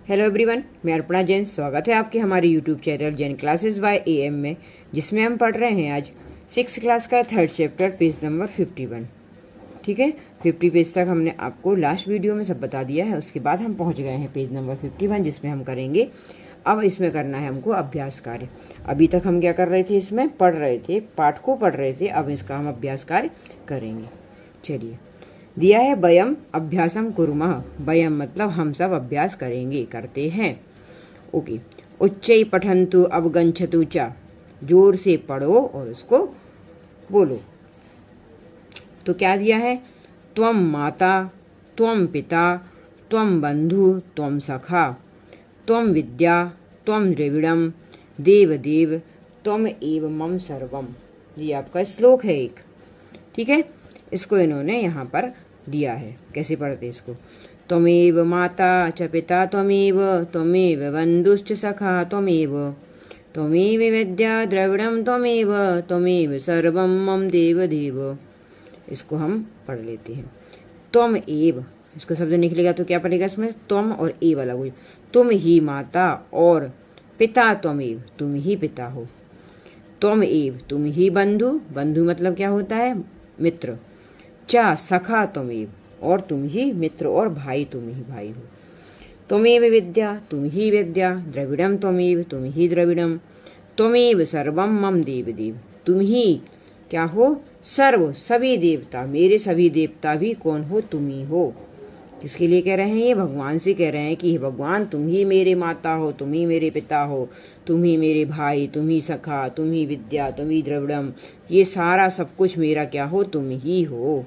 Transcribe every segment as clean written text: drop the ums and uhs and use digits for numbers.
Hello everyone, मैं अर्पणा जैन। स्वागत है आपके हमारे YouTube channel Jain classes bye AM में, जिसमें हम पढ़ रहे हैं आज 6th क्लास का 3rd चैप्टर पेज नंबर 51। ठीक है, 50 पेज तक हमने आपको लास्ट वीडियो में सब बता दिया है। उसके बाद हम पहुंच गए हैं पेज नंबर 51, जिसमें हम करेंगे, अब इसमें करना है हमको अभ्यास कार्य। अभी तक हम क्या कर रहे थे, इसमें पढ़ रहे थे, पाठ को पढ़ रहे थे। अब इसका हम अभ्यास कार्य करेंगे। चलिए, दिया है वयम अभ्यासम कुर्मः। वयम मतलब हम सब अभ्यास करेंगे, करते हैं। ओके, उच्चै पठन्तु अवगच्छतु च, जोर से पढ़ो और उसको बोलो। तो क्या दिया है, त्वम माता, त्वम पिता, त्वम बंधु, त्वम सखा, त्वम विद्या, त्वम द्रविड़म, देव देव, त्वम एव मम सर्वम। ये आपका श्लोक है एक। ठीक है, इसको इन्होंने यहाँ पर दिया है। कैसे पढ़ते इसको, त्वमेव माता च पिता त्वमेव बंधुश्च सखा त्वमेव विद्या द्रविड़म त्वमेव सर्वम मम देव देव। इसको हम पढ़ लेते हैं। त्वम एव, इसको शब्द निकलेगा तो क्या पड़ेगा इसमें, त्वम और एव अलग हुई। तुम ही माता और पिता त्वमेव, तुम ही पिता हो। त्वम एव, तुम ही बंधु, बंधु मतलब क्या होता है, मित्र। चा सखा त्वमेव, और तुम ही मित्र और भाई, तुम ही भाई हो। त्वमेव विद्या, तुम ही विद्या। द्रविड़म त्वमेव, तुम ही द्रविड़म। त्वमेव सर्वम मम देव देव, तुम ही क्या हो, सर्व सभी देवता, मेरे सभी देवता भी कौन हो, तुम ही हो। किसके लिए कह रहे हैं, ये भगवान से कह रहे हैं कि भगवान तुम ही मेरे माता हो, तुम ही मेरे पिता हो, तुम ही मेरे भाई, तुम ही सखा, तुम ही विद्या, तुम ही द्रविड़म, ये सारा सब कुछ मेरा क्या हो, तुम ही हो।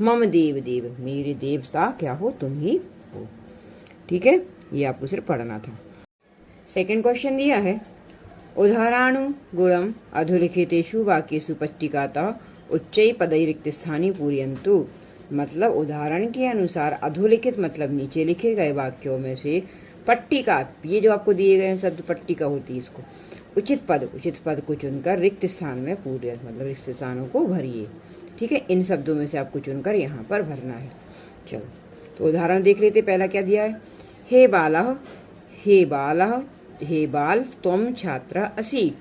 मम देव देव, मेरे देवता क्या हो, तुम ही हो। ठीक है, ये आपको सिर्फ पढ़ना था। सेकंड क्वेश्चन दिया है, उदाहरणु गुणम अधोलिखितेषु वाक्येषु पट्टिकातः उच्चै पदै रिक्त स्थानी पूरयन्तु। मतलब उदाहरण के अनुसार अधोलिखित मतलब नीचे लिखे गए वाक्यों में से पट्टिका, ये जो आपको दिए गए हैं शब्द पट्टिका होती है, इसको उचित पद को चुनकर रिक्त स्थान में पूरे, मतलब रिक्त स्थानों को भरिए। ठीक है, इन शब्दों में से आपको चुनकर यहाँ पर भरना है। चलो, तो उदाहरण देख लेते। पहला क्या दिया है, हे बालः, हे बालः, हे बाल, तुम छात्र असि,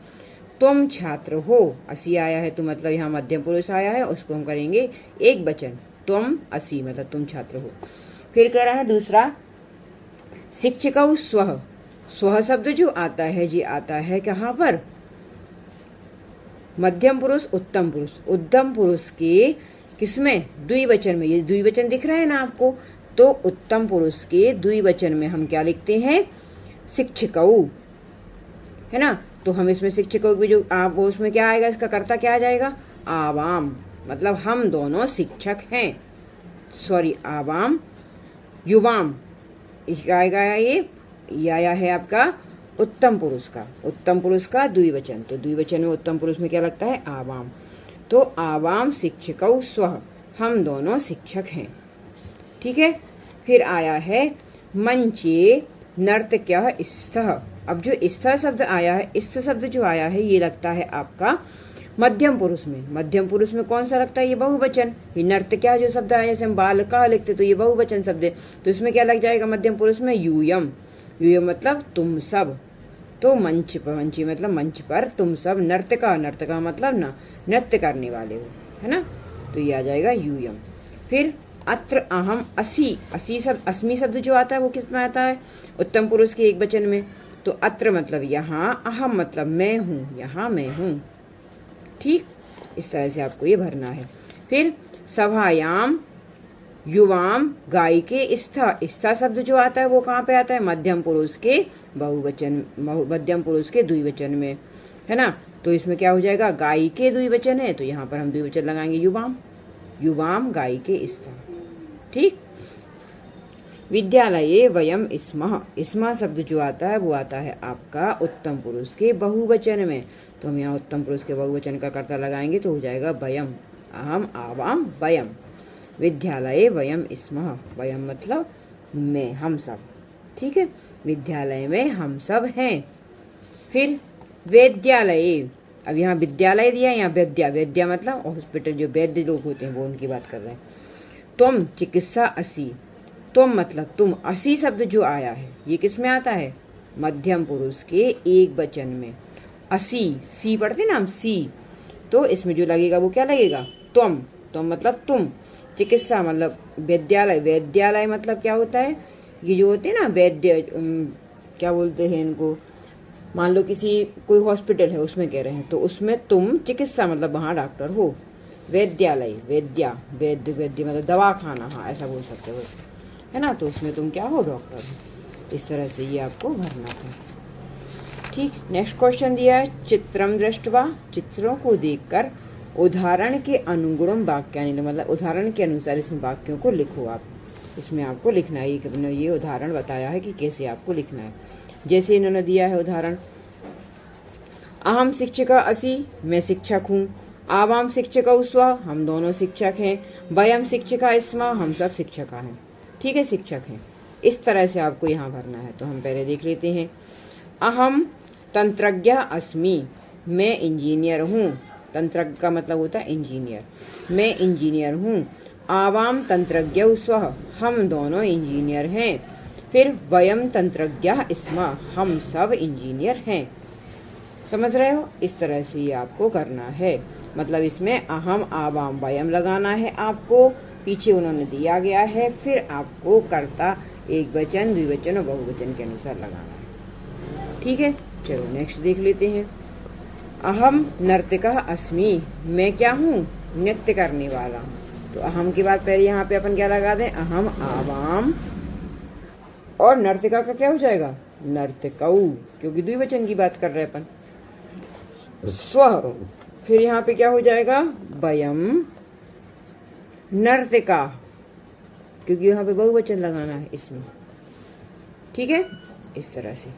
तुम छात्र हो। असि आया है तो मतलब यहाँ मध्यम पुरुष आया है, उसको हम करेंगे एक वचन, तुम असि मतलब तुम छात्र हो। फिर कह रहा है दूसरा, शिक्षकौ स्वः। स्वः शब्द जो आता है, जी आता है कहाँ पर, मध्यम पुरुष उत्तम पुरुष, उत्तम पुरुष के किसमें, द्विवचन में। ये द्विवचन दिख रहा है ना आपको, तो उत्तम पुरुष के द्विवचन में हम क्या लिखते हैं, शिक्षकौ, है ना। तो हम इसमें शिक्षकों की जो आप, उसमें क्या आएगा, इसका कर्ता क्या आ जाएगा, आवाम, मतलब हम दोनों शिक्षक हैं। सॉरी, आवाम युवाम, इसका आएगा ये आया है आपका उत्तम पुरुष का द्विवचन। तो द्विवचन में उत्तम पुरुष में क्या लगता है, आवाम। तो आवाम शिक्षकौ स्वः, हम दोनों शिक्षक हैं। ठीक है, फिर आया है मंचे नर्तक्यः स्थः। अब जो स्थः शब्द आया है, स्थ शब्द जो आया है, ये लगता है आपका मध्यम पुरुष में। मध्यम पुरुष में कौन सा लगता है, ये बहुवचन। ये नर्तक्यः जो शब्द आया, जैसे हम बालकः लिखते तो ये बहुवचन शब्द है, तो इसमें क्या लग जाएगा मध्यम पुरुष में, यूयम। यूयम मतलब तुम सब। तो मंच पर, मंची मतलब मंच पर, तुम सब। नर्तका मतलब ना नृत्य करने वाले हो, है ना, तो ये आ जाएगा यूयम। फिर अत्र अहम असि, असि शब्द, अस्मि शब्द जो आता है वो किस में आता है, उत्तम पुरुष के एक वचन में। तो अत्र मतलब यहाँ, अहम मतलब मैं हूँ, यहाँ मैं हूँ। ठीक, इस तरह से आपको ये भरना है। फिर सभायाम युवाम गायिके स्था, स्था शब्द जो आता है वो कहाँ पे आता है, मध्यम पुरुष के बहुवचन, मध्यम पुरुष के द्विवचन में, है ना। तो इसमें क्या हो जाएगा, गायिके द्विवचन है, तो यहाँ पर हम द्विवचन लगाएंगे युवाम, युवाम गायिके स्था। ठीक, विद्यालये वयम स्मः। स्मः शब्द जो आता है वो आता है आपका उत्तम पुरुष के बहुवचन में, तो हम यहाँ उत्तम पुरुष के बहुवचन का कर्ता लगाएंगे तो हो जाएगा वयम, अहम आवाम वयम। विद्यालये वयम स्मः, वयम मतलब मैं, हम सब। ठीक है, विद्यालय में हम सब हैं। फिर वैद्यालये, अब यहाँ विद्यालय दिया, यहाँ वैद्या, वैद्या मतलब हॉस्पिटल, जो वैद्य लोग होते हैं वो उनकी बात कर रहे हैं। तुम चिकित्सा असि, तुम मतलब तुम, असी शब्द जो आया है ये किस में आता है, मध्यम पुरुष के एक वचन में। असी, सी पढ़ते ना हम, सी, तो इसमें जो लगेगा वो क्या लगेगा, तुम। तुम मतलब तुम। चिकित्सा मतलब विद्यालय, विद्यालय मतलब क्या होता है, ये जो होते हैं ना वैद्य, क्या बोलते हैं इनको, मान लो किसी कोई हॉस्पिटल है उसमें कह रहे हैं, तो उसमें तुम चिकित्सा मतलब वहां डॉक्टर हो। वैद्यालय, वैद्या, वैद्य, वैद्य मतलब दवा खाना, हाँ ऐसा बोल सकते हो, है ना, तो उसमें तुम क्या हो, डॉक्टर हो। इस तरह से ये आपको भरना था। ठीक, नेक्स्ट क्वेश्चन दिया है, चित्रम दृष्टवा, चित्रों को देखकर उदाहरण के अनुगुणम वाक्यानि, मतलब उदाहरण के अनुसार इसमें वाक्यों को लिखो आप। इसमें आपको लिखना है, ये उदाहरण बताया है कि कैसे आपको लिखना है। जैसे इन्होंने दिया है उदाहरण, अहम शिक्षिका असि, मैं शिक्षक हूँ। आवाम शिक्षिका स्व, हम दोनों शिक्षक हैं। वयम शिक्षिका स्म, हम सब शिक्षक हैं। ठीक है, शिक्षक हैं। इस तरह से आपको यहाँ भरना है। तो हम पहले देख लेते हैं, अहम तंत्रज्ञ अस्मि, मैं इंजीनियर हूँ। तंत्रज्ञ का मतलब होता है इंजीनियर, मैं इंजीनियर हूँ। आवाम तंत्रज्ञ स्व, हम दोनों इंजीनियर हैं। फिर वयम तंत्रज्ञ स्म, हम सब इंजीनियर हैं। समझ रहे हो, इस तरह से ये आपको करना है। मतलब इसमें अहम, आवाम, वयम लगाना है आपको, पीछे उन्होंने दिया गया है, फिर आपको कर्ता एक वचन, द्विवचन और बहुवचन के अनुसार लगाना है। ठीक है, चलो नेक्स्ट देख लेते हैं। अहम नर्तिका अस्मि, मैं क्या हूँ, नृत्य करने वाला हूँ। तो अहम के बाद पहले यहाँ पे अपन क्या लगा दें, अहम, आवाम, और नर्तिका का क्या हो जाएगा, नर्तकऊ, क्योंकि द्विवचन की बात कर रहे हैं अपन। स्व, फिर यहाँ पे क्या हो जाएगा, वयम नर्तिका, क्योंकि यहाँ पे बहुवचन लगाना है इसमें। ठीक है, इस तरह से।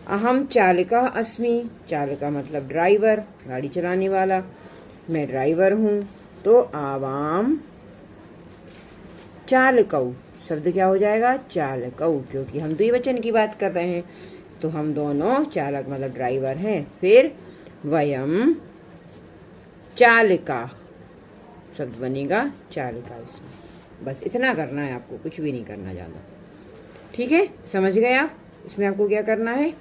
अहम चालिका अस्मि, चालिका मतलब ड्राइवर, गाड़ी चलाने वाला, मैं ड्राइवर हूँ। तो आवाम चालकऊ, शब्द क्या हो जाएगा, चालकऊ, क्योंकि हम द्विवचन की बात कर रहे हैं, तो हम दोनों चालक मतलब ड्राइवर हैं। फिर वयम चालिका, शब्द बनेगा चालिका इसमें। बस इतना करना है आपको, कुछ भी नहीं करना ज्यादा। ठीक है, समझ गए आप। इसमें आपको क्या करना है,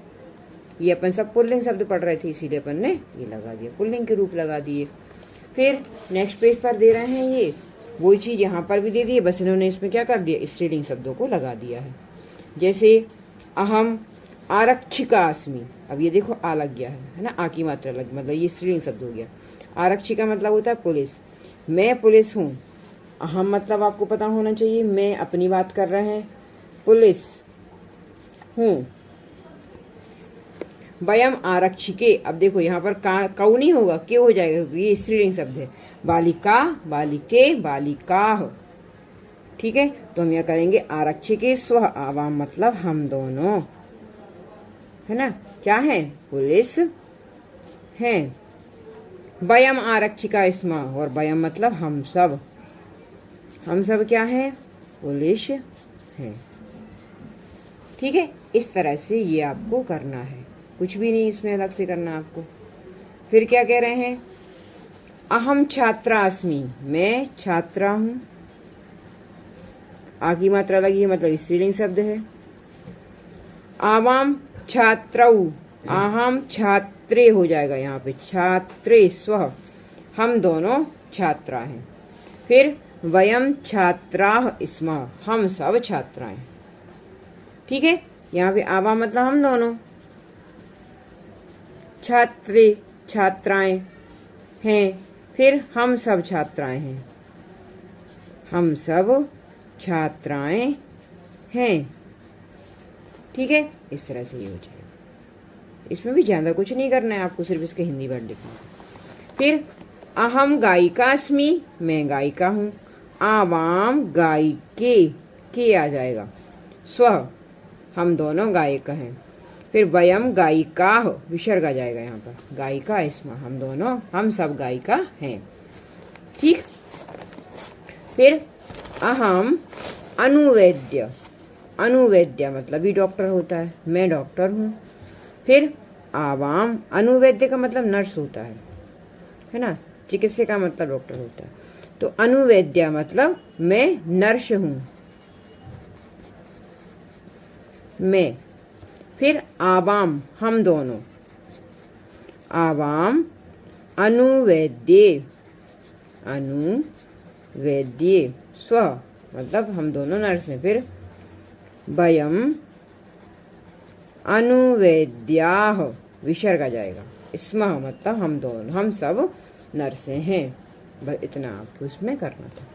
ये अपन सब पुल्लिंग शब्द पढ़ रहे थे, इसीलिए अपन ने ये लगा दिया, पुल्लिंग के रूप लगा दिए। फिर नेक्स्ट पेज पर दे रहे हैं ये वही चीज यहाँ पर भी दे दी है, बस इन्होंने इसमें क्या कर दिया, स्त्रीलिंग शब्दों को लगा दिया है। जैसे अहम आरक्षिका अस्मि, अब ये देखो आ लग गया है ना, आ की मात्रा लग, मतलब ये स्त्रीलिंग शब्द हो गया। आरक्षिका मतलब होता है पुलिस, मैं पुलिस हूँ। अहम मतलब आपको पता होना चाहिए, मैं अपनी बात कर रहे हैं, पुलिस हूँ। वयम आरक्षिके, अब देखो यहाँ पर कऊ नहीं होगा, के हो जाएगा, क्योंकि ये स्त्रीलिंग शब्द है। बालिका, बालिके, बालिका। ठीक है, तो हम यह करेंगे आरक्षिके स्व, आवाम मतलब हम दोनों, है ना, क्या है, पुलिस है। वयम आरक्षिका स्म, और वयम मतलब हम सब, हम सब क्या है, पुलिस है। ठीक है, इस तरह से ये आपको करना है, कुछ भी नहीं इसमें अलग से करना आपको। फिर क्या कह रहे हैं, अहम छात्रा अस्मि, मैं छात्रा हूं। आ की मात्रा लगी है, मतलब स्त्रीलिंग शब्द है। आवाम छात्रऊ, अहम छात्रे हो जाएगा यहाँ पे, छात्रे स्व, हम दोनों छात्रा हैं। फिर वयम छात्राः स्म, हम सब छात्राएं। ठीक है, यहाँ पे आवाम मतलब हम दोनों, छात्रे छात्राएं हैं। फिर हम सब छात्राएं हैं, हम सब छात्राएं हैं। ठीक है, इस तरह से ये हो जाएगा। इसमें भी ज्यादा कुछ नहीं करना है आपको, सिर्फ इसके हिंदी वर्ड लिखना है। फिर अहम गायिका अस्मि, मैं गायिका हूँ। आवाम गायिके, के आ जाएगा। स्व, हम दोनों गायिका हैं। फिर वयम गायिका, विसर्ग आ जाएगा यहाँ पर, गायिका इसमें, हम दोनों, हम सब गायिका हैं। ठीक, फिर अहम अनुवैद्य, अनुवैद्य मतलब भी डॉक्टर होता है, मैं डॉक्टर हूँ। फिर आवाम, अनुवैद्य का मतलब नर्स होता है ना, चिकित्सक का मतलब डॉक्टर होता है। तो अनुवैद्य मतलब मैं नर्स हूँ, मैं। फिर आवाम हम दोनों, आवाम अनुवैद्य, अनुवैद्य स्व मतलब हम दोनों नर्स हैं। फिर वयम अनुवैद्याः विसर्ग आ जाएगा, स्मः मतलब हम दोनों, हम सब नर्सें हैं। बस इतना आपको इसमें करना था।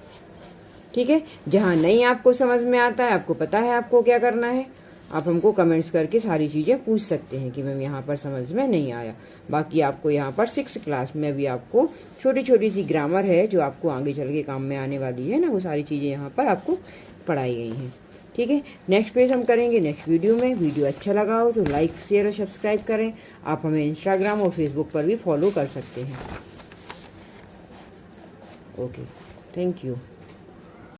ठीक है, जहाँ नहीं आपको समझ में आता है, आपको पता है आपको क्या करना है, आप हमको कमेंट्स करके सारी चीजें पूछ सकते हैं कि मैम यहाँ पर समझ में नहीं आया। बाकी आपको यहाँ पर 6th क्लास में भी आपको छोटी छोटी सी ग्रामर है जो आपको आगे चल के काम में आने वाली है ना, वो सारी चीजें यहाँ पर आपको पढ़ाई गई हैं। ठीक है, नेक्स्ट पेज हम करेंगे नेक्स्ट वीडियो में। वीडियो अच्छा लगा हो तो लाइक शेयर और सब्सक्राइब करें। आप हमें इंस्टाग्राम और फेसबुक पर भी फॉलो कर सकते हैं। Okay, thank you.